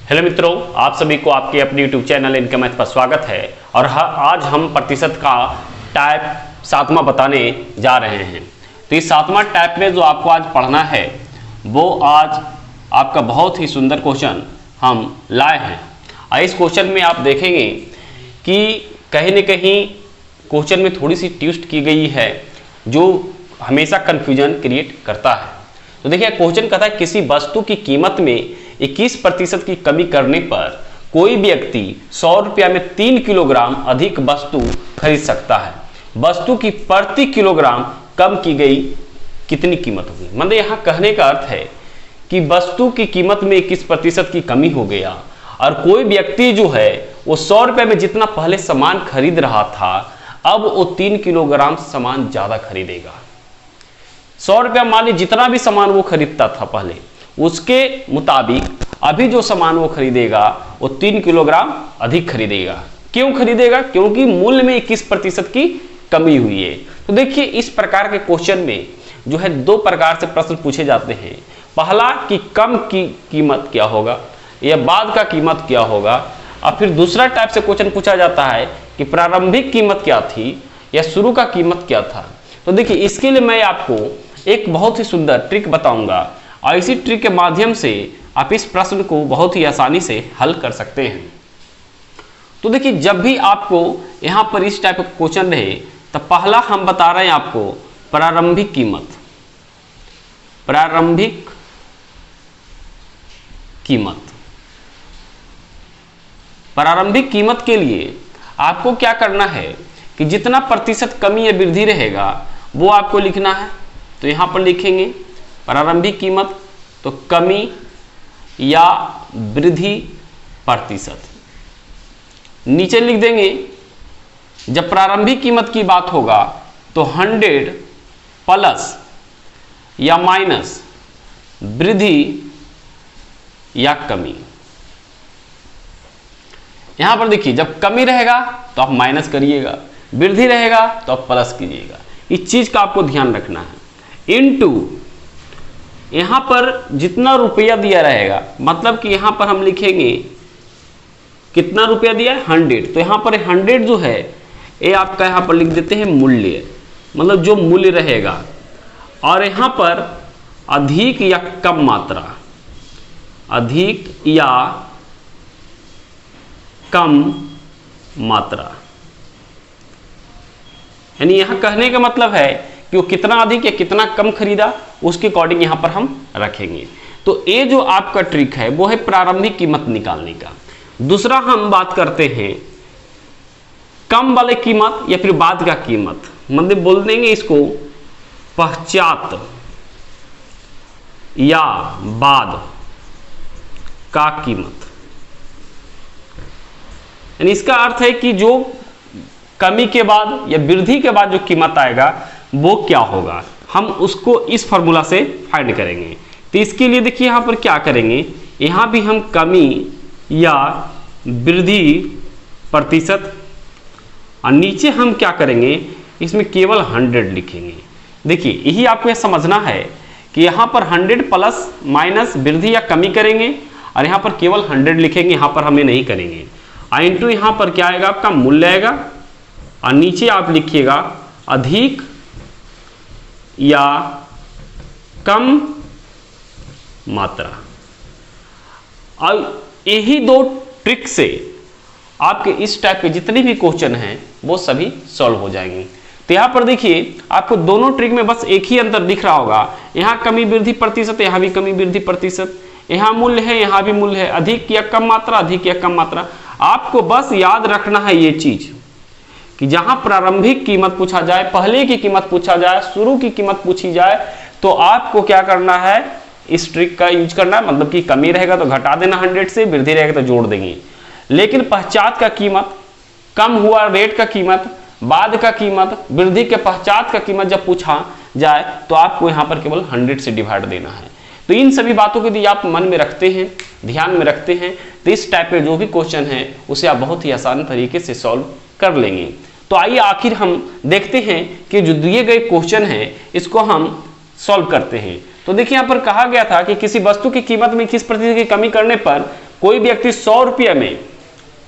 Hello मित्रों, आप सभी को आपके अपने यूट्यूब चैनल इनकम मैथ पर स्वागत है। और आज हम प्रतिशत का टाइप 7वां बताने जा रहे हैं। तो इस 7वां टाइप में जो आपको आज पढ़ना है वो आज आपका बहुत ही सुंदर क्वेश्चन हम लाए हैं। और इस क्वेश्चन में आप देखेंगे कि कहीं न कहीं क्वेश्चन में थोड़ी सी ट्विस्ट की गई है जो हमेशा कन्फ्यूजन क्रिएट करता है। तो देखिए, क्वेश्चन कहता है किसी वस्तु की कीमत में 21% की कमी करने पर कोई व्यक्ति 100 रुपया में 3 किलोग्राम अधिक वस्तु खरीद सकता है। वस्तु की प्रति किलोग्राम कम की गई कितनी कीमत होगी। मतलब यहाँ कहने का अर्थ है कि वस्तु की कीमत में 21% की कमी हो गया और कोई व्यक्ति जो है वो 100 रुपये में जितना पहले सामान खरीद रहा था अब वो 3 किलोग्राम सामान ज्यादा खरीदेगा। 100 रुपया मान लीजिए जितना भी सामान वो खरीदता था पहले, उसके मुताबिक अभी जो सामान वो खरीदेगा वो 3 किलोग्राम अधिक खरीदेगा। क्यों खरीदेगा? क्योंकि मूल्य में 21% की कमी हुई है। तो देखिए, इस प्रकार के क्वेश्चन में जो है दो प्रकार से प्रश्न पूछे जाते हैं। पहला कि कम की कीमत क्या होगा या बाद का कीमत क्या होगा, और फिर दूसरा टाइप से क्वेश्चन पूछा जाता है कि प्रारंभिक कीमत क्या थी या शुरू का कीमत क्या था। तो देखिए, इसके लिए मैं आपको एक बहुत ही सुंदर ट्रिक बताऊंगा और इसी ट्रिक के माध्यम से आप इस प्रश्न को बहुत ही आसानी से हल कर सकते हैं। तो देखिए, जब भी आपको यहां पर इस टाइप का क्वेश्चन रहे तो पहला हम बता रहे हैं आपको प्रारंभिक कीमत। प्रारंभिक कीमत, प्रारंभिक कीमत के लिए आपको क्या करना है कि जितना प्रतिशत कमी या वृद्धि रहेगा वो आपको लिखना है। तो यहां पर लिखेंगे प्रारंभिक कीमत, तो कमी या वृद्धि प्रतिशत। नीचे लिख देंगे जब प्रारंभिक कीमत की बात होगा तो 100 प्लस या माइनस वृद्धि या कमी। यहां पर देखिए, जब कमी रहेगा तो आप माइनस करिएगा, वृद्धि रहेगा तो आप प्लस कीजिएगा। इस चीज का आपको ध्यान रखना है। इनटू यहां पर जितना रुपया दिया रहेगा, मतलब कि यहां पर हम लिखेंगे कितना रुपया दिया है 100, तो यहां पर 100 जो है ये आपका यहां पर लिख देते हैं मूल्य, मतलब जो मूल्य रहेगा। और यहां पर अधिक या कम मात्रा, अधिक या कम मात्रा, यानी यहां कहने का मतलब है कि वो कितना अधिक या कितना कम खरीदा उसके अकॉर्डिंग यहां पर हम रखेंगे। तो ये जो आपका ट्रिक है वो है प्रारंभिक कीमत निकालने का। दूसरा हम बात करते हैं कम वाले कीमत या फिर बाद का कीमत, मतलब बोल देंगे इसको पश्चात या बाद का कीमत। यानी इसका अर्थ है कि जो कमी के बाद या वृद्धि के बाद जो कीमत आएगा वो क्या होगा, हम उसको इस फॉर्मूला से फाइंड करेंगे। तो इसके लिए देखिए यहां पर क्या करेंगे, यहां भी हम कमी या वृद्धि प्रतिशत, और नीचे हम क्या करेंगे इसमें केवल 100 लिखेंगे। देखिए, यही आपको यह समझना है कि यहां पर 100 प्लस माइनस वृद्धि या कमी करेंगे और यहां पर केवल 100 लिखेंगे, यहां पर हमें नहीं करेंगे। इनटू यहां पर क्या आएगा आपका मूल्य आएगा, और नीचे आप लिखिएगा अधिक या कम मात्रा। और यही दो ट्रिक से आपके इस टाइप के जितने भी क्वेश्चन हैं वो सभी सॉल्व हो जाएंगे। तो यहां पर देखिए, आपको दोनों ट्रिक में बस एक ही अंतर दिख रहा होगा, यहां कमी वृद्धि प्रतिशत, यहां भी कमी वृद्धि प्रतिशत, यहां मूल्य है यहां भी मूल्य है, अधिक या कम मात्रा, अधिक या कम मात्रा। आपको बस याद रखना है ये चीज कि जहां प्रारंभिक कीमत पूछा जाए, पहले की कीमत पूछा जाए, शुरू की कीमत पूछी जाए, तो आपको क्या करना है, इस ट्रिक का यूज करना है। मतलब कि कमी रहेगा तो घटा देना 100 से, वृद्धि रहेगा तो जोड़ देंगे। लेकिन पश्चात का कीमत, कम हुआ रेट का कीमत, बाद का कीमत, वृद्धि के पश्चात का कीमत जब पूछा जाए तो आपको यहाँ पर केवल 100 से डिवाइड देना है। तो इन सभी बातों को यदि आप मन में रखते हैं, ध्यान में रखते हैं, तो इस टाइप के जो भी क्वेश्चन है उसे आप बहुत ही आसान तरीके से सॉल्व कर लेंगे। तो आइए आखिर हम देखते हैं कि जो दिए गए क्वेश्चन है इसको हम सॉल्व करते हैं। तो देखिए यहाँ पर कहा गया था कि किसी वस्तु की कीमत में 21% की कमी करने पर कोई व्यक्ति 100 रुपये में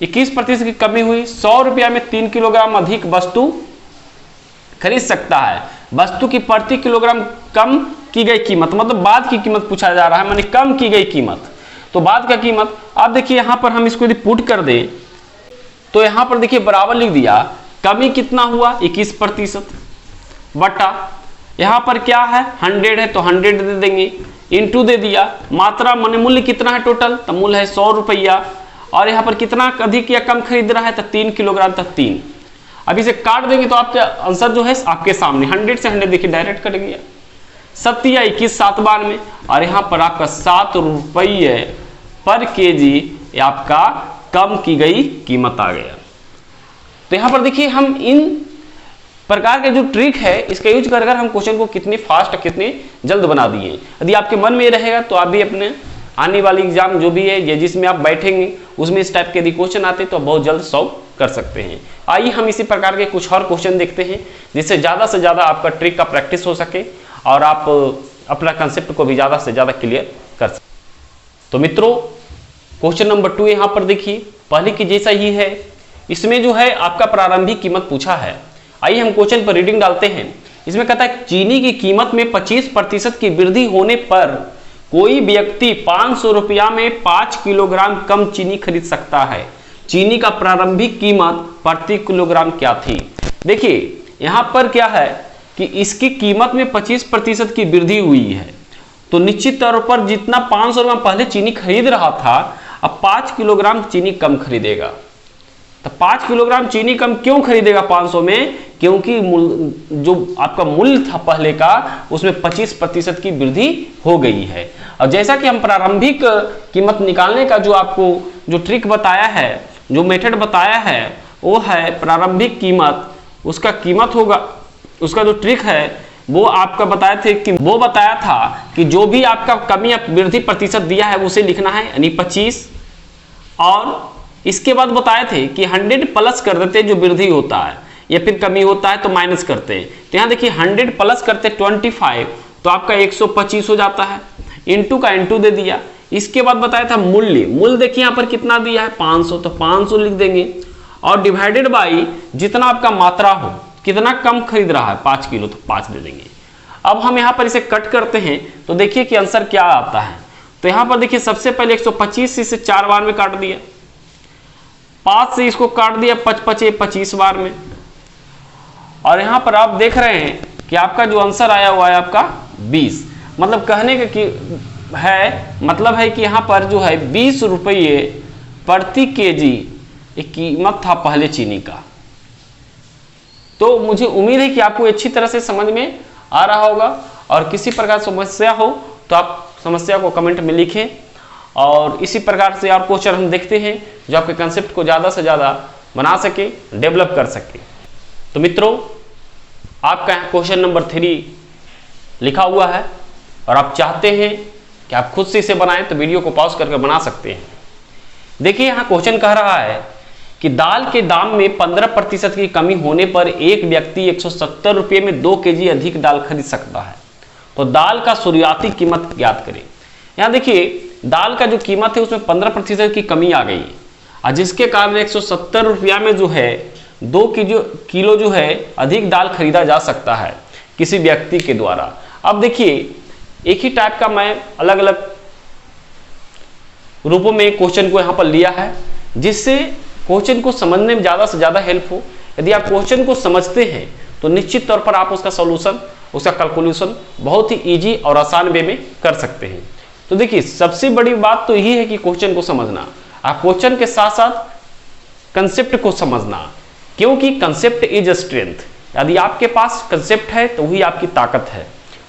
21% की कमी हुई, 100 रुपया में 3 किलोग्राम अधिक वस्तु खरीद सकता है। वस्तु की प्रति किलोग्राम कम की गई कीमत, मतलब बाद की कीमत पूछा जा रहा है, माने कम की गई कीमत। तो बाद का कीमत, आप देखिए यहां पर हम इसको यदि पुट कर दें तो यहां पर देखिए बराबर लिख दिया, कमी कितना हुआ 21% बटा यहां पर क्या है 100 है तो 100 दे देंगे, इंटू दे दिया, मात्रा माने मूल्य कितना है टोटल, तो मूल्य है 100 रुपया, और यहाँ पर कितना अधिक या कम खरीद रहा है तो 3 किलोग्राम तक 3। अब इसे काट देंगे तो आपका आंसर जो है आपके सामने 100 से 100 देखिए डायरेक्ट कट गया, 7 या 21 7 बार में, और यहाँ पर आपका 7 रुपये पर केजी आपका कम की गई कीमत आ गया। तो यहाँ पर देखिए हम इन प्रकार के जो ट्रिक है इसका यूज कर हम क्वेश्चन को कितने फास्ट कितने जल्द बना दिए। यदि आपके मन में रहेगा तो आप भी अपने आने वाली एग्जाम जो भी है या जिसमें आप बैठेंगे उसमें इस टाइप के यदि क्वेश्चन आते हैं तो बहुत जल्द सॉल्व कर सकते हैं। आइए हम इसी प्रकार के कुछ और क्वेश्चन देखते हैं जिससे ज़्यादा से ज़्यादा आपका ट्रिक का प्रैक्टिस हो सके और आप अपना कंसेप्ट को भी ज़्यादा से ज़्यादा क्लियर कर सकें। तो मित्रों क्वेश्चन नंबर 2 यहाँ पर देखिए पहले की जैसा ही है, इसमें जो है आपका प्रारंभिक कीमत पूछा है। आइए हम क्वेश्चन पर रीडिंग डालते हैं। इसमें कहता है चीनी की कीमत में 25% की वृद्धि होने पर कोई व्यक्ति 500 रुपया में 5 किलोग्राम कम चीनी खरीद सकता है। चीनी का प्रारंभिक कीमत प्रति किलोग्राम क्या थी। देखिए यहां पर क्या है कि इसकी कीमत में 25% की वृद्धि हुई है, तो निश्चित तौर पर जितना 500 रुपया पहले चीनी खरीद रहा था अब 5 किलोग्राम चीनी कम खरीदेगा। तो 5 किलोग्राम चीनी कम क्यों खरीदेगा 500 में, क्योंकि जो आपका मूल्य था पहले का उसमें 25% की वृद्धि हो गई है। और जैसा कि हम प्रारंभिक कीमत निकालने का जो आपको जो ट्रिक बताया है, जो मेथड बताया है वो है प्रारंभिक कीमत, उसका कीमत होगा, उसका जो ट्रिक है वो आपका बताए थे कि वो बताया था कि जो भी आपका कमी या वृद्धि प्रतिशत दिया है उसे लिखना है यानी 25, और इसके बाद बताए थे कि 100 प्लस कर देते जो वृद्धि होता है या फिर कमी होता है तो माइनस करते हैं। तो यहाँ देखिए 100 प्लस करते 25 तो आपका 125 हो जाता है, इंटू का इंटू दे दिया। इसके बाद बताया था मूल्य, मूल्य देखिए यहाँ पर कितना दिया है 500, तो 500 लिख देंगे और डिवाइडेड बाई जितना आपका मात्रा हो, कितना कम खरीद रहा है 5 किलो तो 5 दे देंगे। अब हम यहाँ पर इसे कट करते हैं तो देखिए कि आंसर क्या आता है। तो यहाँ पर देखिए सबसे पहले 125 से इसे 4 बार में काट दिया, 5 से इसको काट दिया 25 बार में, और यहाँ पर आप देख रहे हैं कि आपका जो आंसर आया हुआ है आपका 20। मतलब कहने का है मतलब है कि यहाँ पर जो है 20 रुपये प्रति केजी एक कीमत था पहले चीनी का। तो मुझे उम्मीद है कि आपको अच्छी तरह से समझ में आ रहा होगा, और किसी प्रकार समस्या हो तो आप समस्या को कमेंट में लिखें, और इसी प्रकार से और क्वेश्चन हम देखते हैं जो आपके कंसेप्ट को ज़्यादा से ज़्यादा बना सके, डेवलप कर सके। तो मित्रों आपका यहाँ क्वेश्चन नंबर 3 लिखा हुआ है और आप चाहते हैं कि आप खुद से इसे बनाएं तो वीडियो को पॉज करके बना सकते हैं। देखिए यहाँ क्वेश्चन कह रहा है कि दाल के दाम में 15% की कमी होने पर एक व्यक्ति 170 रुपये में 2 केजी अधिक दाल खरीद सकता है। तो दाल का शुरुआती कीमत ज्ञात करें। यहाँ देखिए दाल का जो कीमत है उसमें 15% की कमी आ गई और जिसके कारण 170 रुपया में जो है 2 किलो जो है अधिक दाल खरीदा जा सकता है किसी व्यक्ति के द्वारा। अब देखिए एक ही टाइप का मैं अलग अलग रूपों में क्वेश्चन को यहाँ पर लिया है जिससे क्वेश्चन को समझने में ज़्यादा से ज़्यादा हेल्प हो। यदि आप क्वेश्चन को समझते हैं तो निश्चित तौर पर आप उसका सॉल्यूशन, उसका कैलकुलेशन बहुत ही इजी और आसान वे में कर सकते हैं। तो देखिए सबसे बड़ी बात तो यही है कि क्वेश्चन को समझना, आप क्वेश्चन के साथ साथ कंसेप्ट को समझना, क्योंकि कंसेप्ट इज स्ट्रेंथ। यदि आपके पास कंसेप्ट है तो वही आपकी ताकत है।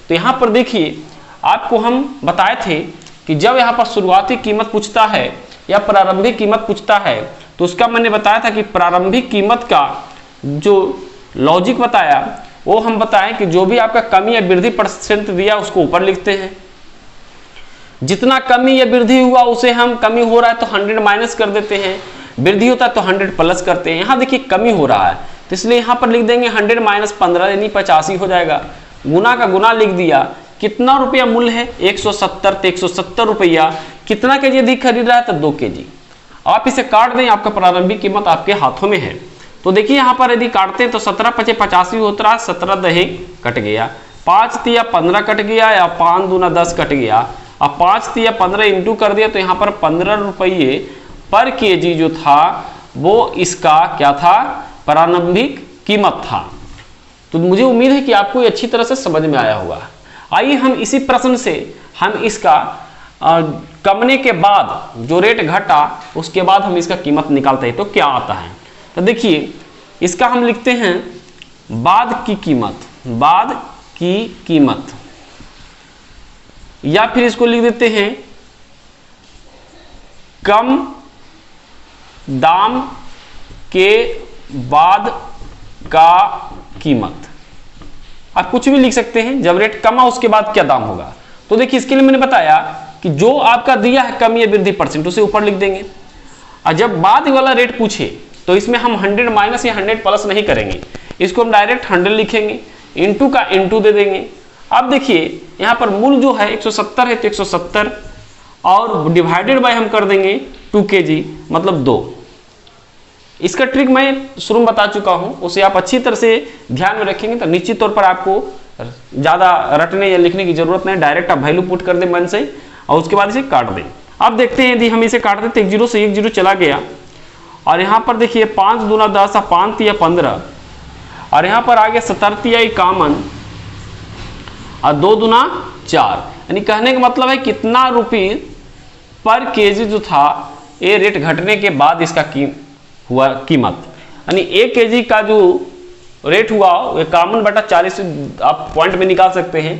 तो यहाँ पर देखिए आपको हम बताए थे कि जब यहाँ पर शुरुआती कीमत पूछता है या प्रारंभिक कीमत पूछता है तो उसका मैंने बताया था कि प्रारंभिक कीमत का जो लॉजिक बताया वो हम बताएं कि जो भी आपका कमी या वृद्धि परसेंट दिया उसको ऊपर लिखते हैं, जितना कमी या वृद्धि हुआ उसे हम, कमी हो रहा है तो 100 माइनस कर देते हैं, वृद्धि होता है तो 100 प्लस करते हैं। यहाँ देखिए कमी हो रहा है तो इसलिए यहाँ पर लिख देंगे 100 माइनस 15 यानी 85 हो जाएगा। गुना का गुना लिख दिया, कितना रुपया मूल्य है 170, तो 170 रुपया कितना केजी अधिक खरीद रहा है, तो 2 केजी। आप इसे काट दें, आपका प्रारंभिक कीमत आपके हाथों में है। तो देखिए यहाँ पर यदि काटते हैं तो 17 पचे 85 होता है, 17 दही कट गया, 5 तिया 15 कट गया, या 5 दूना 10 कट गया। अब 5 तिया 15 इंटू कर दिया तो यहाँ पर 15 रुपये पर केजी जो था वो इसका क्या था, प्रारंभिक कीमत था। तो मुझे उम्मीद है कि आपको ये अच्छी तरह से समझ में आया होगा। आइए हम इसी प्रश्न से हम इसका कमने के बाद जो रेट घटा उसके बाद हम इसका कीमत निकालते हैं तो क्या आता है। तो देखिए इसका हम लिखते हैं बाद की कीमत, बाद की कीमत, या फिर इसको लिख देते हैं कम दाम के बाद का कीमत। आप कुछ भी लिख सकते हैं, जब रेट कमा उसके बाद क्या दाम होगा। तो देखिए इसके लिए मैंने बताया कि जो आपका दिया है कमी या वृद्धि परसेंट उसे ऊपर लिख देंगे, और जब बाद वाला रेट पूछे तो इसमें हम 100 माइनस या 100 प्लस नहीं करेंगे, इसको हम डायरेक्ट 100 लिखेंगे, इंटू का इंटू दे देंगे। अब देखिए यहाँ पर मूल जो है 170 है तो 170 और डिवाइडेड बाय हम कर देंगे 2 केजी मतलब 2। इसका ट्रिक मैं शुरू में बता चुका हूं, उसे आप अच्छी तरह से ध्यान में रखेंगे तो निश्चित तौर पर आपको ज्यादा रटने या लिखने की जरूरत नहीं, डायरेक्ट आप वैल्यू पुट कर दें मन से और उसके बाद इसे काट दें। अब देखते हैं यदि हम इसे काट देते, 1 0 से 1 0 चला गया, और यहाँ पर देखिए 5 दूना 10 और 5 तिया 15, और यहाँ पर आ गया 70 तिया 51 और 2 दूना 4। यानी कहने का मतलब है कितना रुपये पर केजी जो था ये रेट घटने के बाद इसका हुआ कीमत, यानी 1 केजी का जो रेट हुआ 51/40 आप पॉइंट में निकाल सकते हैं।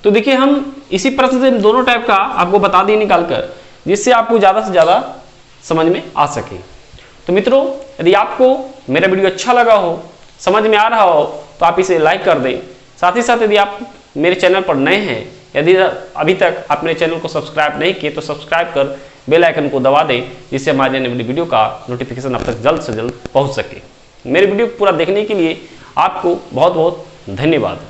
तो देखिए हम इसी प्रश्न से दोनों टाइप का आपको बता दिए निकाल कर, जिससे आपको ज़्यादा से ज़्यादा समझ में आ सके। तो मित्रों यदि आपको मेरा वीडियो अच्छा लगा हो, समझ में आ रहा हो, तो आप इसे लाइक कर दें। साथ ही साथ यदि आप मेरे चैनल पर नए हैं, यदि अभी तक आप मेरे चैनल को सब्सक्राइब नहीं किए तो सब्सक्राइब कर बेल आइकन को दबा दें, जिससे हमारे आने वाली वीडियो का नोटिफिकेशन आप तक जल्द से जल्द पहुंच सके। मेरे वीडियो को पूरा देखने के लिए आपको बहुत बहुत धन्यवाद।